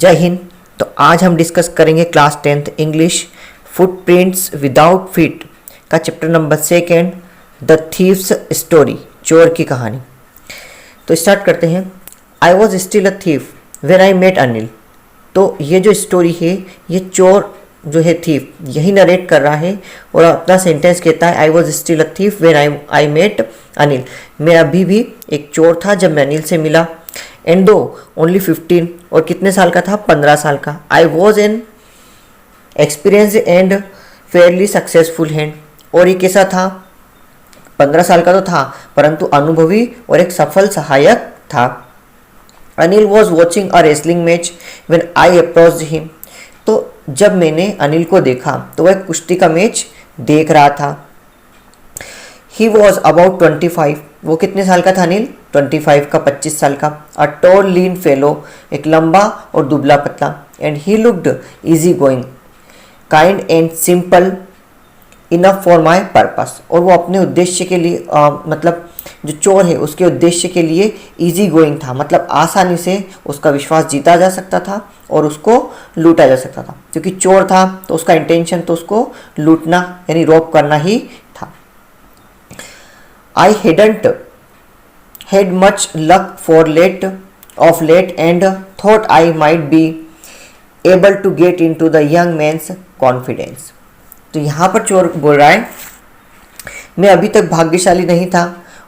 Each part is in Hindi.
जय हिंद। तो आज हम डिस्कस करेंगे class 10th English footprints without feet का chapter number 2 the thieves story, चोर की कहानी। तो स्टार्ट करते हैं। I was still a thief when I met Anil. तो ये जो स्टोरी है ये चोर जो है थीफ यही नरेट कर रहा है और अपना सेंटेंस कहता है I was still a thief when I met Anil. मैं अभी भी एक चोर था जब मैं अनिल से मिला। एंड दो ओनली 15 और कितने साल का था, 15 साल का। I was an experience and Fairlie successful hand. और ये कैसा था, 15 साल का तो था परंतु अनुभवी और एक सफल सहायक था। Anil was watching a wrestling match when I approached him. तो जब मैंने अनिल को देखा तो वह कुश्ती का मैच देख रहा था। He was about 25। वो कितने साल का था अनिल, 25 का, 25 साल का। अ टॉल लीन फेलो, एक लंबा और दुबला पतला। And he looked easy going, kind and simple enough for my purpose. और वो अपने उद्देश्य के लिए मतलब जो चोर है उसके उद्देश्य के लिए इजी गोइंग था, मतलब आसानी से उसका विश्वास जीता जा सकता था और उसको लूटा जा सकता था। क्योंकि चोर था तो उसका इंटेंशन तो उसको लूटना यानी रॉब करना ही था। I hadn't had much luck for late and thought I might be able to get into the young man's confidence। तो यहाँ पर चोर बोल रहा है मैं अभी तक भाग्यशाली नहीं था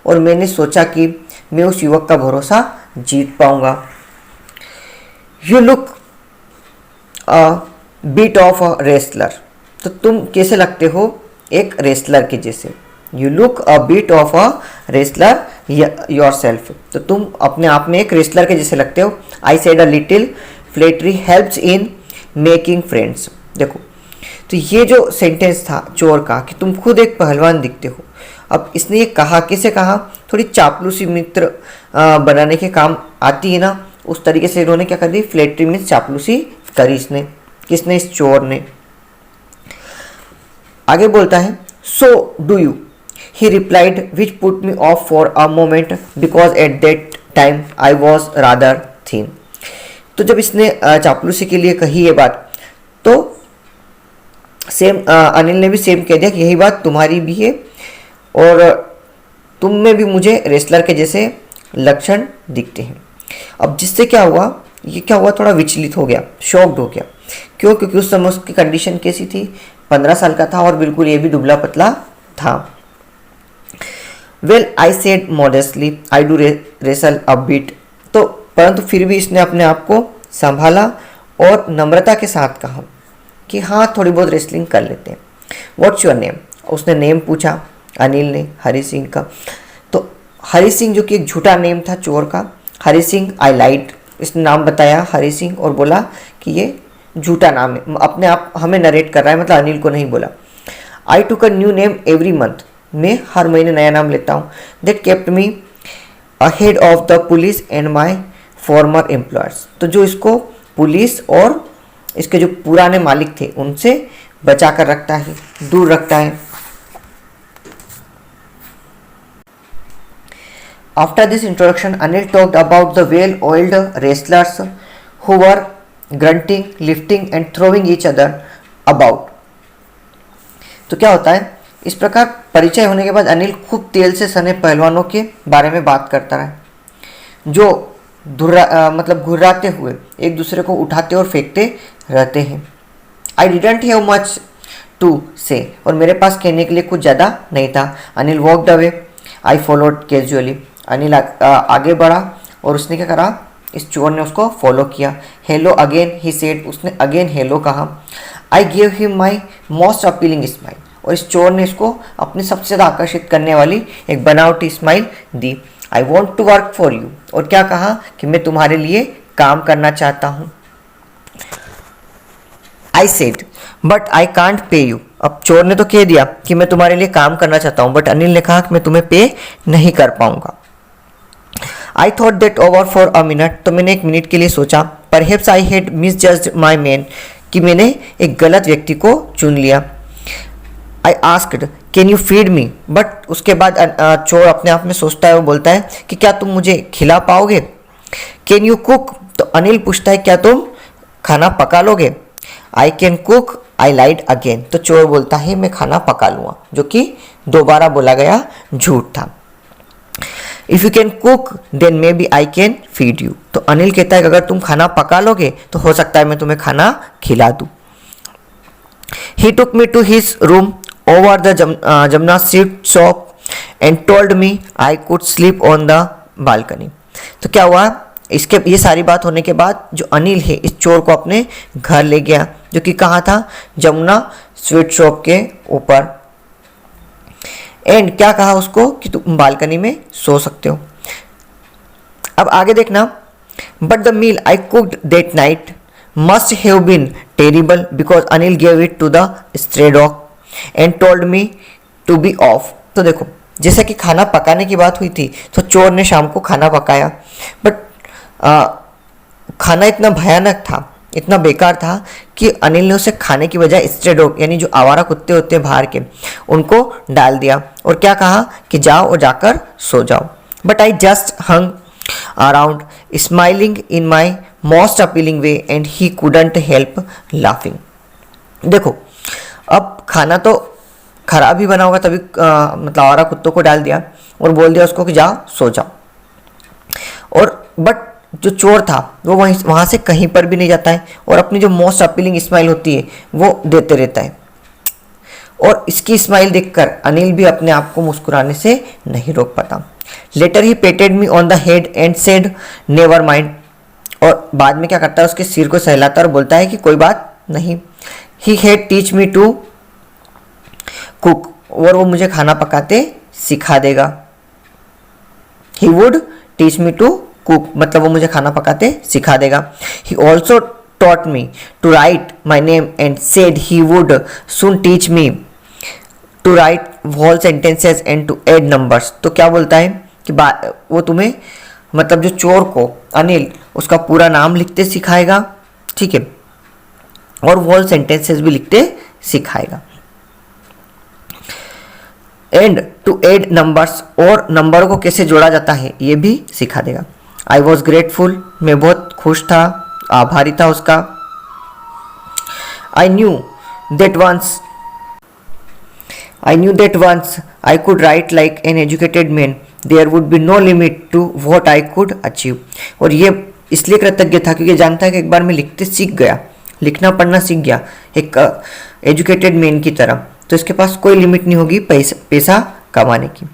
और मैंने सोचा कि मैं उस युवक का भरोसा जीत पाऊंगा। You look a bit of a wrestler। तो तुम कैसे लगते हो, एक रेसलर के जैसे। You look a bit of a wrestler yourself। तो तुम अपने आप में एक रेसलर के जैसे लगते हो। I said a little flattery helps in making friends। देखो तो ये जो सेंटेंस था चोर का कि तुम खुद एक पहलवान दिखते हो। अब इसने ये कहा, कैसे कहा, थोड़ी चापलूसी मित्र बनाने के काम आती है ना, उस तरीके से इन्होंने क्या कर दी, फ्लैटरी मीन्स चापलूसी करी इसने। किसने, इस चोर ने। आगे बोलता है so do you. He replied, which put me off for a moment because at that time I was rather thin। तो जब इसने चापलूसी के लिए कही ये बात तो सेम अनिल ने भी सेम कह दिया कि यही बात तुम्हारी भी है और तुम में भी मुझे रेसलर के जैसे लक्षण दिखते हैं। अब जिससे क्या हुआ, ये क्या हुआ, थोड़ा विचलित हो गया, शॉक्ड हो गया। क्यों, क्योंकि उस समय उसकी कंडीशन कैसी थी, 15 साल का था और बिल्कुल ये भी दुबला पतला था। Well I said modestly I do wrestle a bit. तो परंतु फिर भी इसने अपने आप को संभाला और नम्रता के साथ कहा कि हाँ थोड़ी बहुत रेसलिंग कर लेते हैं। What's your name. उसने नेम पूछा अनिल ने, हरी सिंह का। तो हरी सिंह जो कि एक झूठा नेम था चोर का, हरी सिंह आई लाइट। इसने नाम बताया हरी सिंह और बोला कि ये झूठा नाम है, अपने आप हमें नरेट कर रहा है, मतलब अनिल को नहीं बोला। I took a new name every month. मैं हर महीने नया नाम लेता हूँ। That kept me ahead of the police and my former employers. तो जो इसको पुलिस और इसके जो पुराने मालिक थे उनसे बचा कर रखता है, दूर रखता है। After this introduction Anil talked about the well oiled wrestlers who were grunting, lifting and throwing each other about. तो क्या होता है, इस प्रकार परिचय होने के बाद अनिल खूब तेल से सने पहलवानों के बारे में बात करता रहा जो मतलब घुर्राते हुए एक दूसरे को उठाते और फेंकते रहते हैं। I didn't have much to say. और मेरे पास कहने के लिए कुछ ज़्यादा नहीं था। Anil walked away, I followed casually. Anil आगे बढ़ा और उसने क्या करा, इस चोर ने उसको फॉलो किया। Hello again he said. उसने अगेन हेलो कहा। I give him my most appealing smile. और इस चोर ने इसको अपनी सबसे ज़्यादा आकर्षित करने वाली एक बनावटी स्माइल दी। I want to work for you. और क्या कहा कि मैं तुम्हारे लिए काम करना चाहता हूँ। I said but I can't pay you. अब चोर ने तो कह दिया कि मैं तुम्हारे लिए काम करना चाहता हूँ, बट अनिल ने कहा कि मैं तुम्हें पे नहीं कर पाऊंगा। I thought that over for a minute. तो मैंने एक मिनट के लिए सोचा। Perhaps I had misjudged my man, कि मैंने एक गलत व्यक्ति को चुन लिया। I asked can you feed me. But उसके बाद चोर अपने आप में सोचता है, वो बोलता है कि क्या तुम मुझे खिला पाओगे। Can you cook. तो अनिल पूछता है क्या तुम खाना पका लोगे? I can cook, I lied again. तो चोर बोलता है मैं खाना पका लूँगा, जो कि दोबारा बोला गया झूठ था। If you can cook then maybe I can feed you. तो अनिल कहता है कि अगर तुम खाना पका लोगे तो हो सकता है मैं तुम्हें खाना खिला दूँ। He took me to his room over the Jamna street shop and told me I could sleep on the balcony। तो क्या हुआ, इसके ये सारी बात होने के बाद जो अनिल है इस चोर को अपने घर ले गया, जो कि कहाँ था? जमुना स्वीट शॉप के ऊपर। एंड क्या कहा उसको कि तुम बालकनी में सो सकते हो। अब आगे देखना, but the meal I cooked that night must have been terrible because Anil gave it to the stray dog and told me to be off। तो देखो, जैसा कि खाना पकाने की बात हुई थी तो चोर ने शाम को खाना पकाया, बट खाना इतना भयानक था, इतना बेकार था कि अनिल ने उसे खाने की बजाय स्ट्रे डॉग यानी जो आवारा कुत्ते होते हैं बाहर के, उनको डाल दिया और क्या कहा कि जाओ और जाकर सो जाओ। But I just hung around smiling in my most appealing way and he couldn't help laughing. देखो, अब खाना तो खराब ही बना होगा तभी मतलब आवारा कुत्तों को डाल दिया और बोल दिया उसको कि जाओ सो जाओ। और बट जो चोर था वो वहाँ से कहीं पर भी नहीं जाता है और अपनी जो मोस्ट अपीलिंग स्माइल होती है वो देते रहता है। और इसकी स्माइल देखकर अनिल भी अपने आप को मुस्कुराने से नहीं रोक पाता। Later he patted me on the head and said never mind. और बाद में क्या करता है, उसके सिर को सहलाता है और बोलता है कि कोई बात नहीं। He had teach me to cook, और वो मुझे खाना पकाते सिखा देगा। He would teach me to cook मतलब वो मुझे खाना पकाते सिखा देगा। He also taught me to write my name and said he would soon teach me to write whole sentences and to add numbers. तो क्या बोलता है कि वो तुम्हें मतलब जो चोर को अनिल उसका पूरा नाम लिखते सिखाएगा, ठीक है, और होल सेंटेंसेस भी लिखते सिखाएगा। एंड टू एड नंबर्स, और नंबरों को कैसे जोड़ा जाता है ये भी सिखा देगा। आई वॉज ग्रेटफुल, मैं बहुत खुश था, आभारी था उसका। I knew that once I could write like an educated man, there would be no limit to what I could achieve। और ये इसलिए कृतज्ञ था क्योंकि जानता है कि एक बार मैं लिखते सीख गया, लिखना पढ़ना सीख गया एक एजुकेटेड मैन की तरह, तो इसके पास कोई लिमिट नहीं होगी पैसा कमाने की।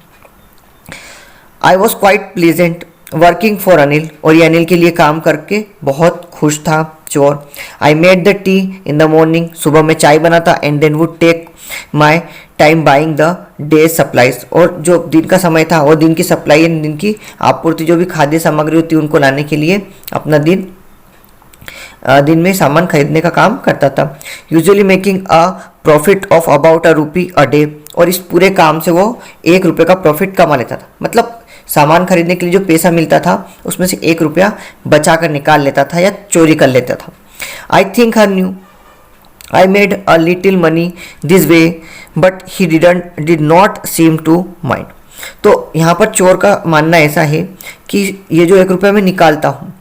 I was quite pleasant working for Anil, और ये अनिल के लिए काम करके बहुत खुश था चोर। I made the tea in the morning, सुबह में चाय बनाता, and then would take my time buying the day supplies, और जो दिन का समय था वो दिन की सप्लाई एंड दिन की आपूर्ति जो भी खाद्य सामग्री होती है उनको लाने के लिए अपना दिन में सामान खरीदने का काम करता था। Usually making a profit of about ₹1 a day, और इस पूरे काम से वो ₹1 का प्रॉफिट कमा लेता था। मतलब सामान खरीदने के लिए जो पैसा मिलता था उसमें से ₹1 बचा कर निकाल लेता था या चोरी कर लेता था। I think her new I made a little money this way, but he did not seem to mind। तो यहाँ पर चोर का मानना ऐसा है कि ये जो ₹1 मैं निकालता हूँ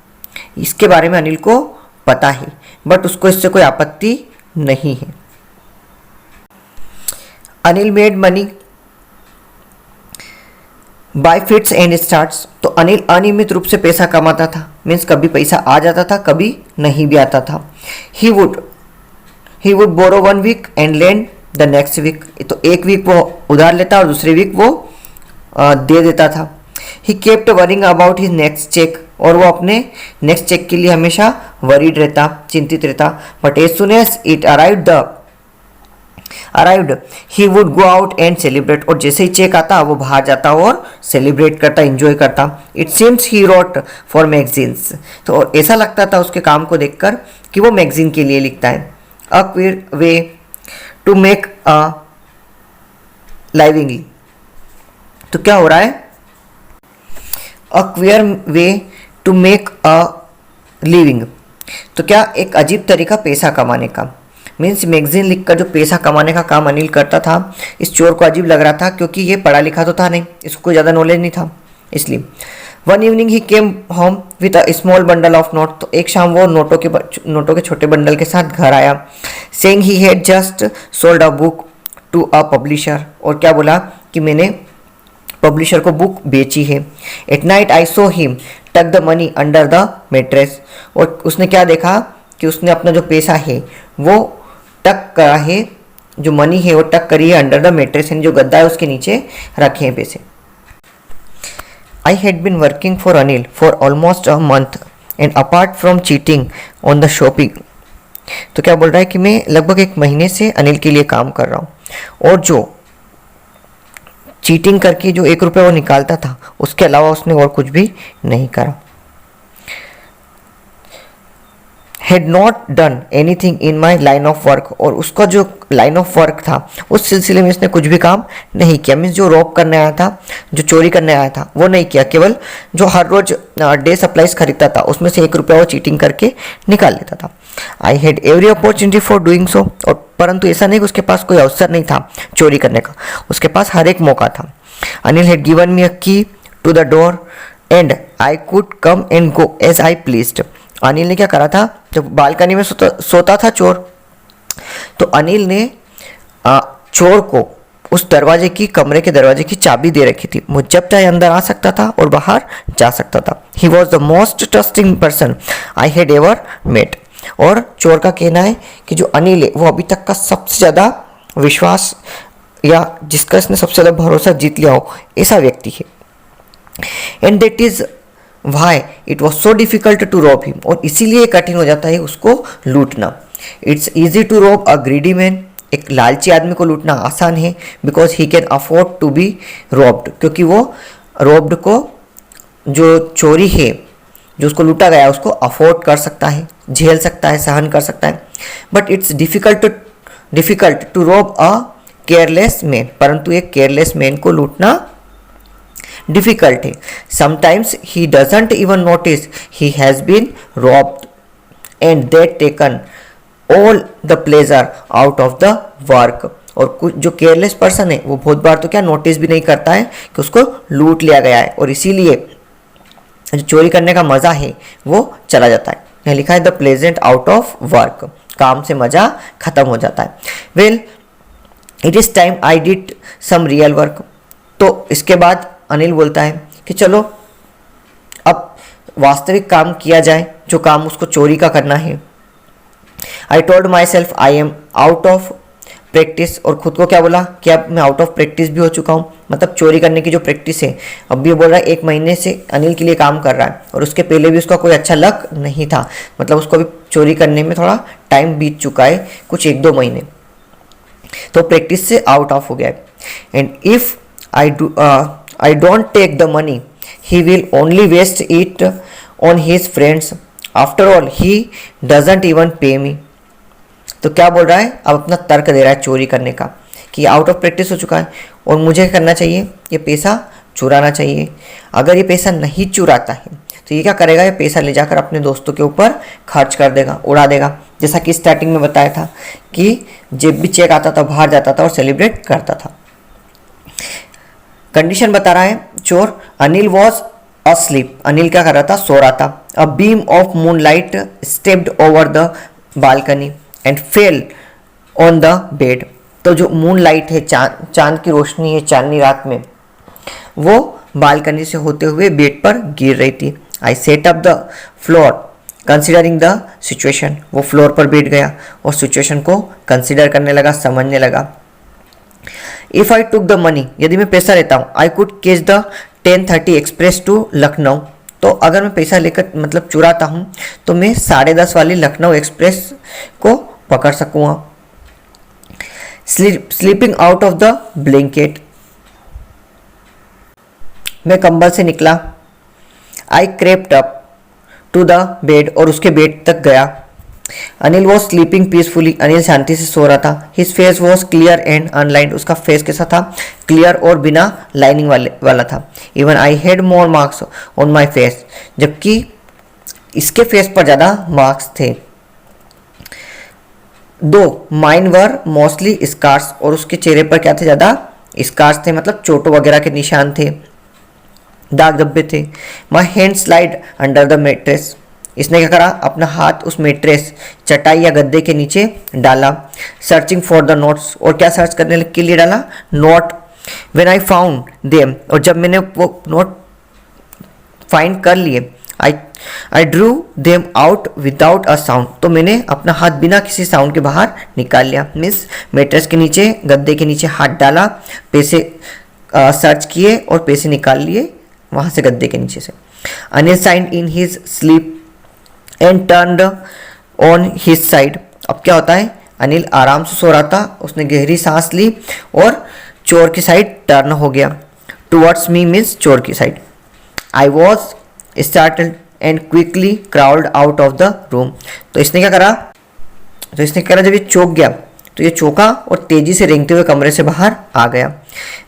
इसके बारे में अनिल को पता है, बट उसको इससे कोई आपत्ति नहीं है। Anil made money by fits and starts. तो अनिल अनियमित रूप से पैसा कमाता था, मीन्स कभी पैसा आ जाता था कभी नहीं भी आता था। He would borrow 1 week and lend the next week। तो एक वीक वो उधार लेता और दूसरे वीक वो दे देता था। He kept worrying about his next check, और वो अपने नेक्स्ट चेक के लिए हमेशा वरीड रहता, चिंतित रहता। But as soon as it arrived he would go out and celebrate। और जैसे ही चेक आता वो बाहर जाता और सेलिब्रेट करता, एंजॉय करता। It seems he wrote for magazines। तो ऐसा लगता था उसके काम को देखकर कि वो मैगजीन के लिए लिखता है। A queer way to make a living। तो क्या हो रहा है? A queer way to make a living। तो क्या एक अजीब तरीका पैसा कमाने का, मीन्स मैगजीन लिखकर जो पैसा कमाने का काम अनिल करता था इस चोर को अजीब लग रहा था, क्योंकि ये पढ़ा लिखा तो था नहीं, इसको कोई ज़्यादा नॉलेज नहीं था। इसलिए। One evening he came home with a small bundle of note, तो एक शाम वो नोटों के छोटे बंडल के साथ घर आया। Saying he had just sold a book to a publisher, और क्या बोला कि मैंने पब्लिशर को बुक बेची है। At night I saw him tuck the money under the mattress, और उसने क्या देखा कि उसने अपना जो पैसा है वो टक करा है, जो मनी है वो टक करी है अंडर द मेट्रेस, जो गद्दा है उसके नीचे रखे हैं पैसे। I had been working for Anil for almost a month and apart from cheating on the shopping, तो क्या बोल रहा है कि मैं लगभग 1 महीने से अनिल के लिए काम कर रहा हूँ, और जो चीटिंग करके जो 1 रुपया वो निकालता था उसके अलावा उसने और कुछ भी नहीं करा। Had not done anything in my line of work, और उसका जो लाइन ऑफ वर्क था उस सिलसिले में इसने कुछ भी काम नहीं किया। मीन्स जो रॉब करने आया था, जो चोरी करने आया था वो नहीं किया, केवल जो हर रोज डे सप्लाईज खरीदता था उसमें से 1 रुपया वो चीटिंग करके निकाल लेता था। I had every opportunity for doing so, और परंतु ऐसा नहीं कि उसके पास कोई अवसर नहीं था चोरी करने का, उसके पास हर एक मौका था। Anil had given me a key to the door and I could come and go as I pleased. Anil ने क्या करा था, जब बालकनी में सोता था चोर, तो अनिल ने चोर को उस दरवाजे की, कमरे के दरवाजे की चाबी दे रखी थी। वो जब चाहे अंदर आ सकता था और बाहर जा सकता था। He was the most trusting person I had ever met, और चोर का कहना है कि जो अनिल है वो अभी तक का सबसे ज़्यादा विश्वास या जिसका इसने सबसे ज़्यादा भरोसा जीत लिया हो ऐसा व्यक्ति है। And that is why it was so difficult to rob him, और इसीलिए कठिन हो जाता है उसको लूटना। It's easy to rob a greedy man, एक लालची आदमी को लूटना आसान है, because he can afford to be robbed, क्योंकि वो रॉब्ड को, जो चोरी है जो उसको लूटा गया उसको अफोर्ड कर सकता है, झेल सकता है, सहन कर सकता है। But it's difficult to rob a careless man, परंतु एक केयरलेस मैन को लूटना डिफिकल्ट है। Sometimes he doesn't even notice he has been robbed and that taken all the pleasure out of the work, और कुछ जो केयरलेस पर्सन है वो बहुत बार तो क्या नोटिस भी नहीं करता है कि उसको लूट लिया गया है, और इसीलिए जो चोरी करने का मजा है वो चला जाता है। यहाँ लिखा है the pleasant out of work, काम से मजा खत्म हो जाता है। Well it is time I did some real work, तो इसके बाद अनिल बोलता है कि चलो अब वास्तविक काम किया जाए, जो काम उसको चोरी का करना है। आई told my self I am out of practice, और खुद को क्या बोला कि अब मैं आउट ऑफ प्रैक्टिस भी हो चुका हूँ, मतलब चोरी करने की जो प्रैक्टिस है। अब भी बोल रहा है 1 महीने से अनिल के लिए काम कर रहा है, और उसके पहले भी उसका कोई अच्छा लक नहीं था, मतलब उसको भी चोरी करने में थोड़ा टाइम बीत चुका है, कुछ 1-2 महीने, तो प्रैक्टिस से आउट ऑफ हो गया है। And if I don't take the money, he will only waste it on his friends. After all, he doesn't even pay me. तो क्या बोल रहा है, अब अपना तर्क दे रहा है चोरी करने का कि आउट ऑफ प्रैक्टिस हो चुका है और मुझे करना चाहिए, ये पैसा चुराना चाहिए। अगर ये पैसा नहीं चुराता है तो ये क्या करेगा, ये पैसा ले जाकर अपने दोस्तों के ऊपर खर्च कर देगा, उड़ा देगा। जैसा कि स्टार्टिंग में बताया था कि जब भी चेक आता था बाहर जाता था और सेलिब्रेट करता था। कंडीशन बता रहा है चोर, अनिल वॉज अस्लीप, अनिल क्या कर रहा था, सो रहा था। A beam of moon light stepped over the balcony and fell on the bed, तो जो मून लाइट है, चांद की रोशनी है चांदनी रात में, वो बालकनी से होते हुए बेड पर गिर रही थी। I sat up the floor considering the situation, वो फ्लोर पर बैठ गया और सिचुएशन को कंसिडर करने लगा, समझने लगा। If I took the money, यदि मैं पैसा लेता हूँ, I could catch the 10:30 express to Lucknow, तो अगर मैं पैसा लेकर मतलब चुराता हूँ तो मैं 10:30 वाली लखनऊ एक्सप्रेस को पकड़ सकूँगा। Slipping out of the blanket, मैं कंबल से निकला। I crept up to the bed, और उसके बेड तक गया। Anil was sleeping peacefully, Anil शांति से सो रहा था। His face was clear and unlined, उसका फेस कैसा था, क्लियर और बिना लाइनिंग वाला था। Even I had more marks on my face, जबकि इसके फेस पर ज़्यादा मार्क्स थे। दो माइन वर मोस्टली स्कार्स, और उसके चेहरे पर क्या थे, ज़्यादा स्कार्स थे, मतलब चोटों वगैरह के निशान थे। दाग धब्बे थे। My hand slide under the mattress, इसने क्या करा, अपना हाथ उस मेट्रेस चटाई या गद्दे के नीचे डाला। सर्चिंग फॉर द नोट्स, और क्या सर्च करने के लिए डाला, note. When I found them, और जब मैंने वो नोट फाइंड कर लिए, I drew them out without a sound, तो मैंने अपना हाथ बिना किसी साउंड के बाहर निकाल लिया। मीन्स मेट्रेस के नीचे, गद्दे के नीचे हाथ डाला, पैसे सर्च किए और पैसे निकाल लिए वहाँ से गद्दे के नीचे से। Anil signed in his sleep and turned on his side, अब क्या होता है, अनिल आराम से सो रहा था, उसने गहरी सांस ली और चोर की साइड टर्न हो गया। टुवर्ड्स मी मीन्स चोर की side. I was startled and quickly crawled out of the room, तो इसने क्या करा, जब ये चौंक गया तो ये चौंका और तेजी से रेंगते हुए कमरे से बाहर आ गया।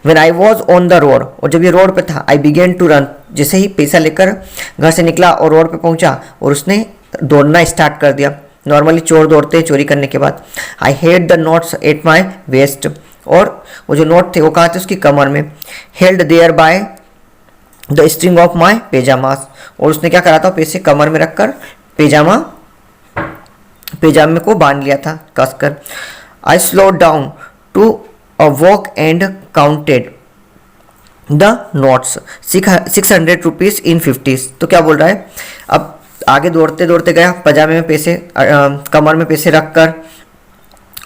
When I was on the road, और जब ये रोड पे था, I began to run, जैसे ही पैसा लेकर घर से निकला और रोड पे पहुंचा और उसने दौड़ना स्टार्ट कर दिया। नॉर्मली चोर दौड़ते हैं चोरी करने के बाद। I hid the notes at my waist, और वो जो नोट थे वो कहाँ थे, उसकी कमर में। Held there by the string of my pajamas, और उसने क्या करा था, पैसे कमर में रखकर पैजामे को बांध लिया था कसकर। I slowed down to a walk and counted the notes, 600 rupees in 50s, तो क्या बोल रहा है, अब आगे दौड़ते दौड़ते गया, पजामे में पैसे कमर में पैसे रखकर,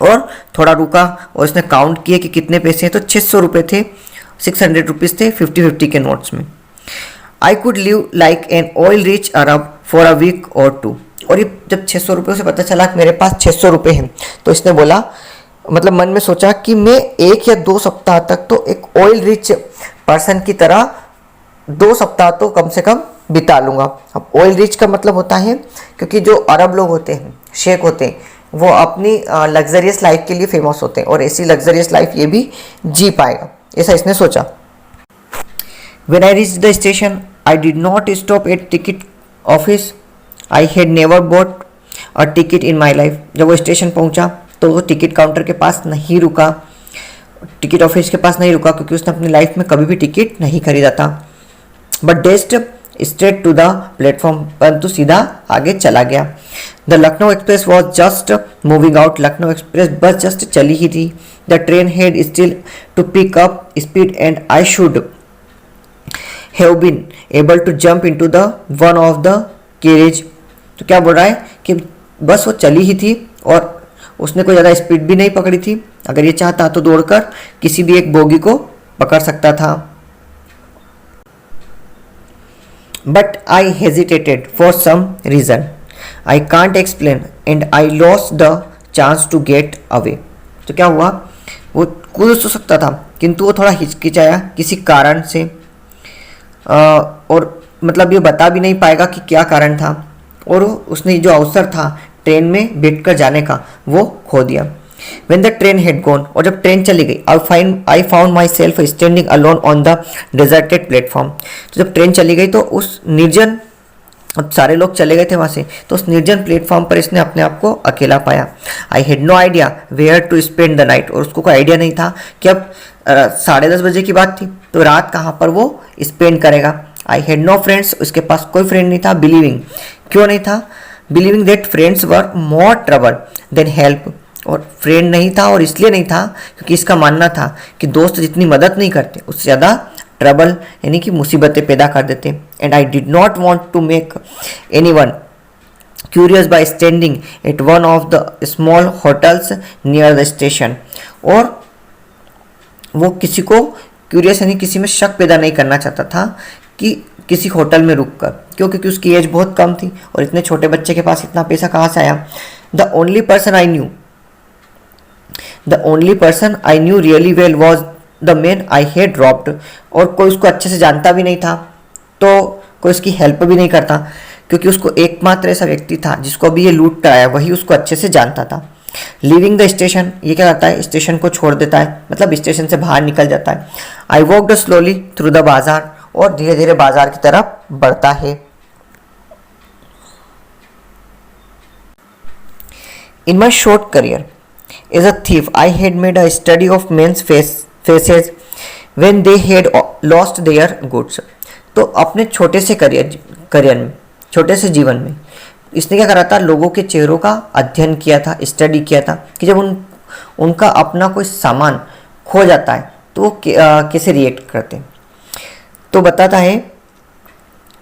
और थोड़ा रुका और उसने काउंट किए कि कितने पैसे हैं, तो 600 रुपये थे, 600 रुपीज़ थे 50-50 के नोट्स में। I could live like an oil rich Arab for a week or two, और ये जब 600 रुपये से पता चला कि मेरे पास 600 रुपये हैं, तो इसने बोला, मतलब मन में सोचा कि मैं 1 या 2 सप्ताह तक तो एक ऑयल रिच पर्सन की तरह 2 सप्ताह तो कम से कम बिता लूँगा। अब ऑयल रिच का मतलब होता है, क्योंकि जो अरब लोग होते हैं, शेख होते हैं, वो अपनी लग्जरियस लाइफ के लिए फेमस होते हैं, और ऐसी लग्जरियस लाइफ ये भी जी पाएगा, ऐसा इसने सोचा। When I reached the station, I did not stop at ticket office. I had never bought a ticket in my life. जब वो स्टेशन पहुंचा तो वो टिकट काउंटर के पास नहीं रुका, टिकट ऑफिस के पास नहीं रुका, क्योंकि उसने अपनी लाइफ में कभी भी टिकट नहीं खरीदा था। But dashed straight to the platform, परंतु सीधा आगे चला गया। The Lucknow express was just moving out, Lucknow express बस जस्ट चली ही थी। The train had still to pick up speed and I should have been able to jump into the one of the carriage, तो क्या बोल रहा है कि बस वो चली ही थी और उसने कोई ज़्यादा स्पीड भी नहीं पकड़ी थी, अगर ये चाहता तो दौड़कर किसी भी एक बोगी को पकड़ सकता था। But I hesitated for some reason I can't explain and I lost the chance to get away, तो क्या हुआ, वो कूद तो सकता था किंतु वो थोड़ा हिचकिचाया किसी कारण से, और मतलब ये बता भी नहीं पाएगा कि क्या कारण था, और उसने जो अवसर था ट्रेन में बैठकर जाने का वो खो दिया। When the train had gone, और जब ट्रेन चली गई, I found myself standing alone on the deserted platform, तो जब ट्रेन चली गई तो उस निर्जन, अब सारे लोग चले गए थे वहाँ से, तो उस निर्जन प्लेटफॉर्म पर इसने अपने आप को अकेला पाया। I had no idea where to spend the night, और उसको कोई आइडिया नहीं था कि अब 10:30 बजे की बात थी तो रात कहाँ पर वो स्पेंड करेगा। I had no friends, उसके पास कोई फ्रेंड नहीं था। Believing, क्यों नहीं था, believing that friends were more trouble than help, और फ्रेंड नहीं था और इसलिए नहीं था क्योंकि इसका मानना था कि दोस्त जितनी मदद नहीं करते उससे ज़्यादा ट्रबल यानी कि मुसीबतें पैदा कर देते। And I did not want to make anyone curious by standing at one of the small hotels near the station, और वो किसी को क्यूरियस यानी किसी में शक पैदा नहीं करना चाहता था कि किसी होटल में रुककर, क्योंकि उसकी एज बहुत कम थी और इतने छोटे बच्चे के पास इतना पैसा कहाँ से आया। The only person I knew really well was the man I had dropped, और कोई उसको अच्छे से जानता भी नहीं था तो कोई उसकी हेल्प भी नहीं करता, क्योंकि उसको एकमात्र ऐसा व्यक्ति था जिसको अभी ये लूट कर आया वही उसको अच्छे से जानता था। लीविंग द स्टेशन, ये क्या करता है, स्टेशन को छोड़ देता है, मतलब स्टेशन से बाहर निकल जाता है। I walked slowly through the बाजार, और धीरे धीरे बाजार की तरफ बढ़ता है। In my short career as a thief I had made a study of men's faces when they had lost their goods, तो अपने छोटे से करियर में, छोटे से जीवन में इसने क्या करा था, लोगों के चेहरों का अध्ययन किया था, स्टडी किया था कि जब उनका अपना कोई सामान खो जाता है तो वो कैसे रिएक्ट करते हैं। तो बताता है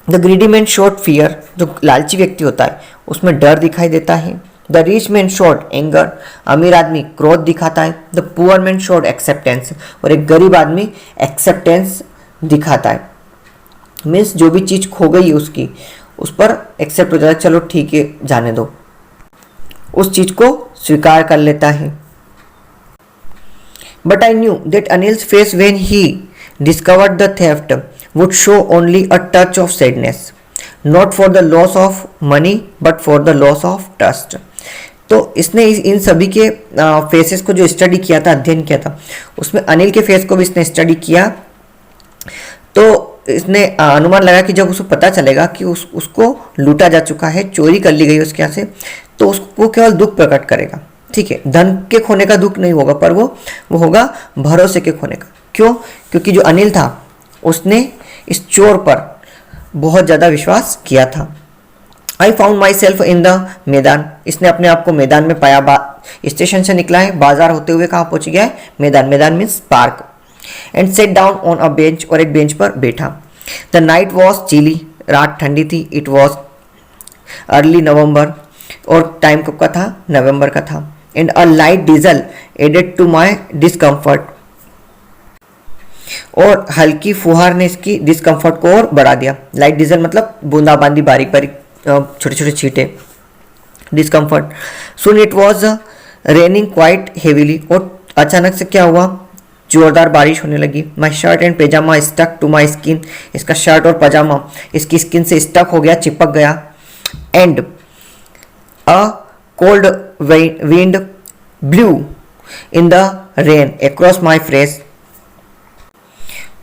the greedy man showed fear, जो लालची व्यक्ति होता है उसमें डर दिखाई देता है। The rich man showed anger, अमीर आदमी क्रोध दिखाता है। The poor man showed acceptance, और एक गरीब आदमी एक्सेप्टेंस दिखाता है। मीन्स जो भी चीज़ खो गई है उसकी, उस पर एक्सेप्ट हो जाता है, चलो ठीक है जाने दो, उस चीज़ को स्वीकार कर लेता है। But I knew that Anil's face when he discovered the theft would show only a touch of sadness, not for the loss of money but for the loss of trust। तो इसने इन सभी के फेसेस को जो स्टडी किया था, अध्ययन किया था, उसमें अनिल के फेस को भी इसने स्टडी किया। तो इसने अनुमान लगा कि जब उसको पता चलेगा कि उसको लूटा जा चुका है, चोरी कर ली गई उसके यहाँ से, तो उसको केवल दुख प्रकट करेगा। ठीक है, धन के खोने का दुख नहीं होगा, पर वो होगा भरोसे के खोने का। क्यों? क्योंकि जो अनिल था उसने इस चोर पर बहुत ज़्यादा विश्वास किया था। I found my self in the मैदान, इसने अपने आप को मैदान में पाया। स्टेशन से निकला है, बाजार होते हुए कहाँ पहुंच गया है? मैदान। मैदान means park. And sat down on a bench, और एक बेंच पर बैठा। द नाइट वॉज चिली, रात ठंडी थी। इट वॉज अर्ली नवंबर, और टाइम कब का था? नवंबर का था। And a light drizzle added to my discomfort, और हल्की फुहार ने इसकी डिस्कम्फर्ट को और बढ़ा दिया। लाइट डीजल मतलब बूंदाबांदी, बारीक बारीक छोटे छोटे छींटे, discomfort. Soon it was raining quite heavily, और अचानक से क्या हुआ? जोरदार बारिश होने लगी। My shirt and pyjama stuck to my skin, इसका शर्ट और पजामा इसकी स्किन से स्टक हो गया, चिपक गया। And a cold wind blue in the rain across my face,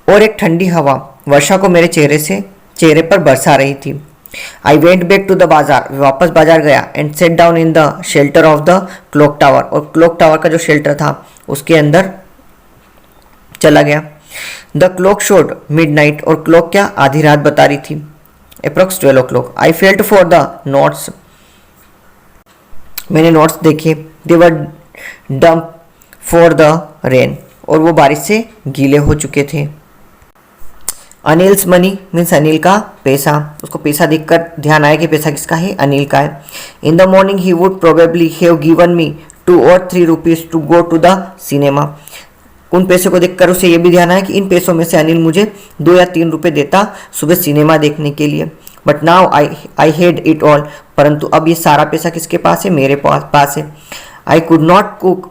और एक ठंडी हवा वर्षा को मेरे चेहरे पर बरसा रही थी। I went back to the bazaar, वापस बाजार गया। And sat down in the shelter of the clock tower, और क्लॉक टावर का जो शेल्टर था उसके अंदर चला गया। द क्लॉक शोड मिडनाइट, और क्लॉक क्या? आधी रात बता रही थी, approx 12 o'clock। I felt for the notes, मैंने नोट्स देखे। They were damp for the rain, और वो बारिश से गीले हो चुके थे। अनिल्स मनी मीन्स अनिल का पैसा, उसको पैसा देखकर ध्यान आया कि पैसा किसका है? अनिल का है। In the morning he would probably have given me 2 or 3 rupees to go to the cinema. उन पैसों को देखकर उसे ये भी ध्यान आया कि इन पैसों में से अनिल मुझे 2 या 3 रुपये देता सुबह सिनेमा देखने के लिए। But now I head it all, परंतु अब ये सारा पैसा किसके पास है? मेरे पास है। I could not cook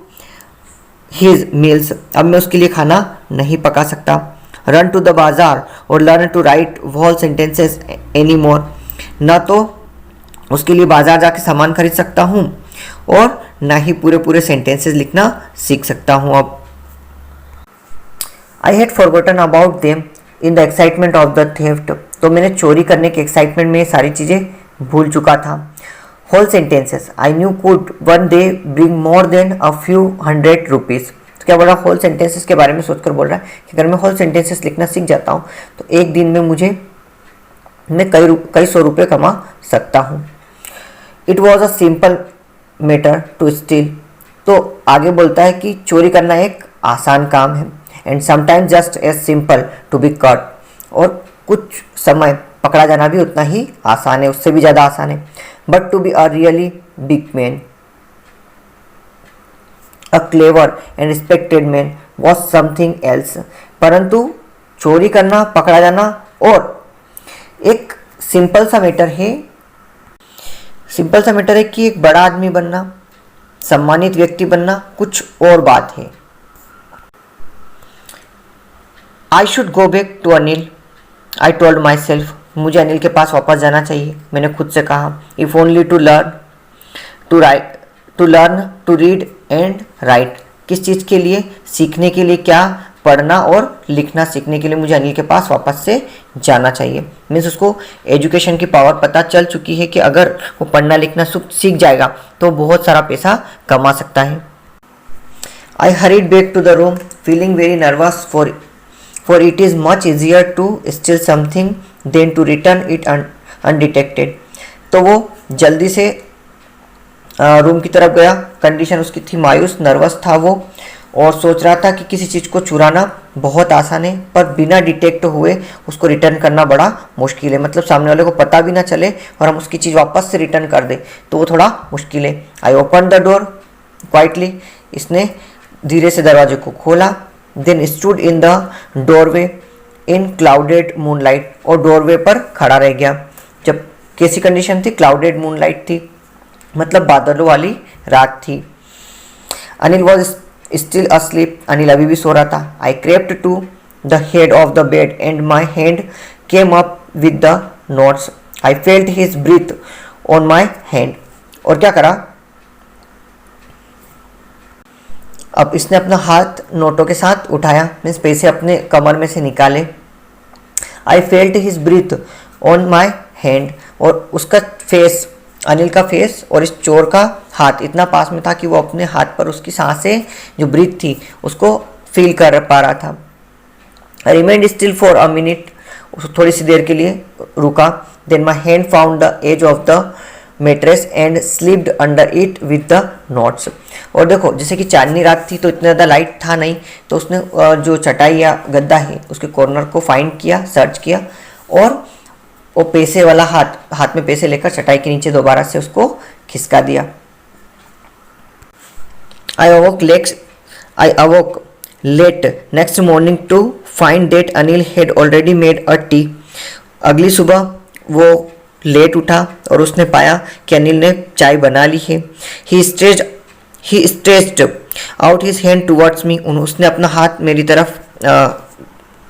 his meals, अब मैं उसके लिए खाना नहीं पका सकता। रन टू द बाजार और learn to write whole sentences any more, न तो उसके लिए बाजार जाके सामान खरीद सकता हूँ और ना ही पूरे पूरे सेंटेंसेस लिखना सीख सकता हूँ अब। I had forgotten about them in the excitement of the theft, तो मैंने चोरी करने के एक्साइटमेंट में ये सारी चीज़ें भूल चुका था। Whole sentences I knew could one day bring more than a few 100 rupees। तो क्या बोल रहा? होल सेंटेंसेस के बारे में सोचकर बोल रहा है कि अगर मैं होल सेंटेंसेस लिखना सीख जाता हूँ तो एक दिन में मैं कई सौ रुपये कमा सकता हूँ। It was a simple matter to steal, तो आगे बोलता है कि चोरी करना एक आसान काम है। And sometimes just as simple to be caught, और कुछ समय पकड़ा जाना भी उतना ही आसान है, उससे भी ज़्यादा आसान है। But to be a really big man, a clever and respected man was something else, परंतु चोरी करना, पकड़ा जाना और एक सिंपल सा मैटर है कि एक बड़ा आदमी बनना, सम्मानित व्यक्ति बनना कुछ और बात है। I should go back to Anil, I told myself, मुझे अनिल के पास वापस जाना चाहिए, मैंने खुद से कहा। If only to learn to read and write, किस चीज़ के लिए? सीखने के लिए, क्या? पढ़ना और लिखना सीखने के लिए मुझे अनिल के पास वापस से जाना चाहिए। मीन्स उसको एजुकेशन की पावर पता चल चुकी है कि अगर वो पढ़ना लिखना सीख जाएगा तो बहुत सारा पैसा कमा सकता है। I hurried back to the room feeling very nervous for it is much easier to steal something than to return it undetected। तो वो जल्दी से रूम की तरफ गया। कंडीशन उसकी थी मायूस, नर्वस था वो, और सोच रहा था कि किसी चीज़ को चुराना बहुत आसान है पर बिना डिटेक्ट हुए उसको रिटर्न करना बड़ा मुश्किल है। मतलब सामने वाले को पता भी ना चले और हम उसकी चीज़ वापस से रिटर्न कर दें तो वो थोड़ा मुश्किल है। I open the door quietly, इसने धीरे से दरवाजे को खोला। Then stood in the doorway in clouded moonlight, और डोरवे पर खड़ा रह गया। जब कैसी कंडीशन थी? क्लाउडेड मूनलाइट थी, मतलब बादलों वाली रात थी। Anil was still asleep, Anil अभी भी सो रहा था। I crept to the head of the bed and my hand came up with the notes. I felt his breath on my hand, और क्या करा? अब इसने अपना हाथ नोटों के साथ उठाया, मीन्स पैसे अपने कमर में से निकाले। I felt his breath on my hand, और उसका फेस, अनिल का फेस और इस चोर का हाथ इतना पास में था कि वो अपने हाथ पर उसकी सांसें जो ब्रीथ थी उसको फील कर पा रहा था। I remained still for a minute, थोड़ी सी देर के लिए रुका। Then my hand found the edge of the mattress and slipped under it with the notes. और देखो, जैसे कि चांदनी रात थी तो इतना ज़्यादा लाइट था नहीं, तो उसने जो चटाई या गद्दा है उसके कॉर्नर को फाइंड किया, सर्च किया, और वो पैसे वाला हाथ में पैसे लेकर चटाई के नीचे दोबारा से उसको खिसका दिया। I awoke late next morning to find that Anil had already made a tea. अगली सुबह वो लेट उठा और उसने पाया कि अनिल ने चाय बना ली है। He stretched out his hand towards me, उसने अपना हाथ मेरी तरफ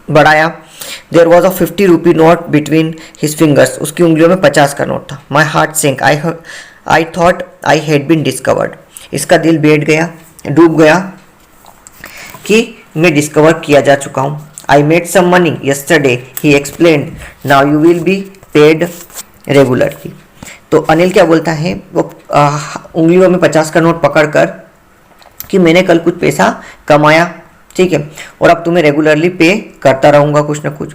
बढ़ाया। There was a 50 rupee note between his fingers, उसकी उंगलियों में 50 का नोट था। My heart sank, I thought I had been discovered, इसका दिल बैठ गया, डूब गया कि मैं डिस्कवर किया जा चुका हूँ। I made some money yesterday, he explained, now you will be paid regularly. तो अनिल क्या बोलता है, वो उंगलियों में 50 का नोट पकड़कर कि मैंने कल कुछ पैसा कमाया, ठीक है, और अब तुम्हें रेगुलरली पे करता रहूंगा कुछ ना कुछ।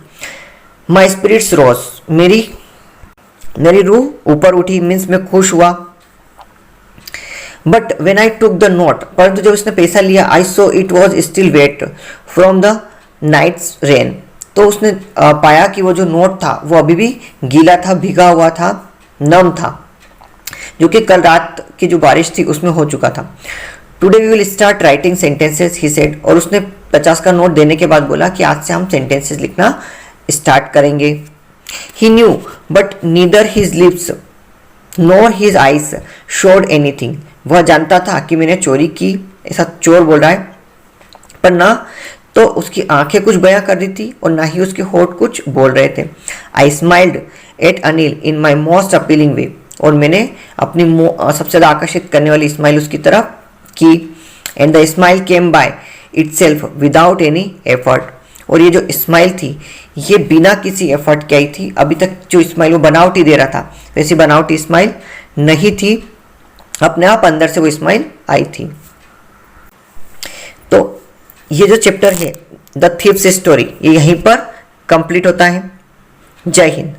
माई स्पिरिट्स रोज, मेरी रूह ऊपर उठी, मीन्स मैं खुश हुआ। But when I took the note, परंतु जब उसने पैसा लिया, I saw it was still wet from the night's rain, तो उसने पाया कि वो जो नोट था वो अभी भी गीला था, भीगा हुआ था, नम था, जो कि कल रात की जो बारिश थी उसमें हो चुका था। Today we will start writing sentences, he said, और उसने 50 का नोट देने के बाद बोला कि आज से हम सेंटेंसेस लिखना स्टार्ट करेंगे। He knew but neither his lips nor his eyes showed anything, वह जानता था कि मैंने चोरी की, ऐसा चोर बोल रहा है, पर ना तो उसकी आंखें कुछ बयां कर रही थी और ना ही उसके होठ कुछ बोल रहे थे। I smiled at Anil in my most appealing way, और मैंने अपनी सबसे ज़्यादा आकर्षित करने वाली स्माइल उसकी तरफ की। And the smile came by itself without any effort, और ये जो स्माइल थी ये बिना किसी एफर्ट के आई थी। अभी तक जो स्माइल वो बनावटी दे रहा था, वैसी बनावटी स्माइल नहीं थी, अपने आप अंदर से वो स्माइल आई थी। तो ये जो चैप्टर है द थीव्स स्टोरी, ये यहीं पर कंप्लीट होता है। जय हिंद।